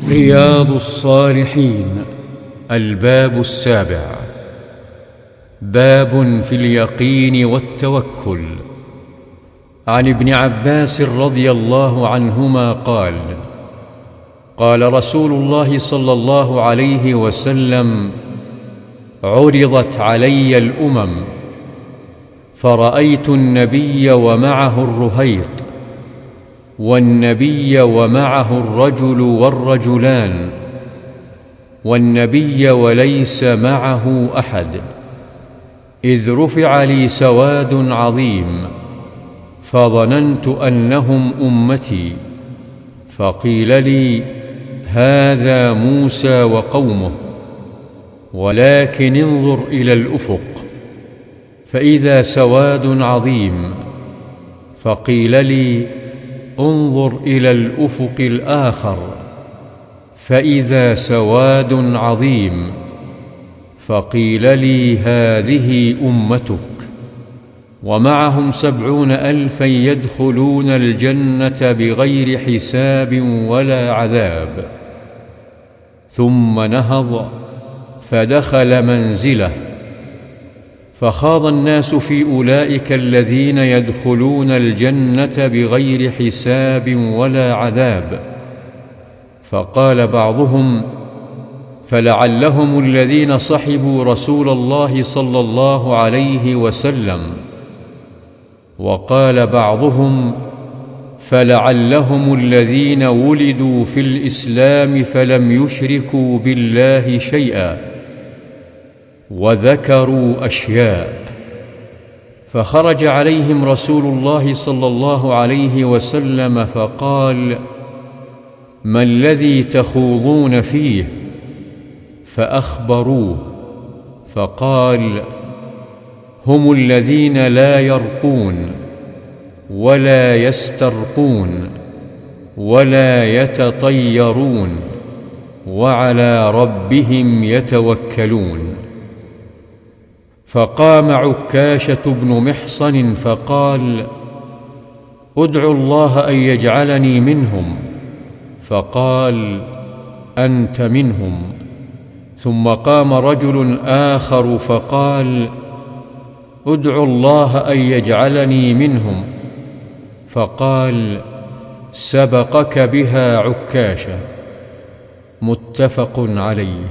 رياض الصالحين. الباب السابع. باب في اليقين والتوكل. عن ابن عباس رضي الله عنهما قال: قال رسول الله صلى الله عليه وسلم: عرضت علي الأمم فرأيت النبي ومعه الرهيط، والنبي ومعه الرجل والرجلان، والنبي وليس معه أحد، إذ رفع لي سواد عظيم فظننت أنهم أمتي، فقيل لي: هذا موسى وقومه، ولكن انظر إلى الأفق، فإذا سواد عظيم، فقيل لي: انظر إلى الأفق الآخر، فإذا سواد عظيم، فقيل لي: هذه أمتك، ومعهم 70,000 يدخلون الجنة بغير حساب ولا عذاب. ثم نهض فدخل منزله، فخاض الناس في أولئك الذين يدخلون الجنة بغير حساب ولا عذاب، فقال بعضهم: فلعلهم الذين صحبوا رسول الله صلى الله عليه وسلم. وقال بعضهم: فلعلهم الذين ولدوا في الإسلام فلم يشركوا بالله شيئا، وذكروا أشياء. فخرج عليهم رسول الله صلى الله عليه وسلم فقال: ما الذي تخوضون فيه؟ فأخبروه، فقال: هم الذين لا يرقون ولا يسترقون ولا يتطيرون وعلى ربهم يتوكلون. فقام عكاشة بن محصن فقال: ادعوا الله أن يجعلني منهم. فقال: أنت منهم. ثم قام رجل آخر فقال: ادعوا الله أن يجعلني منهم. فقال: سبقك بها عكاشة. متفق عليه.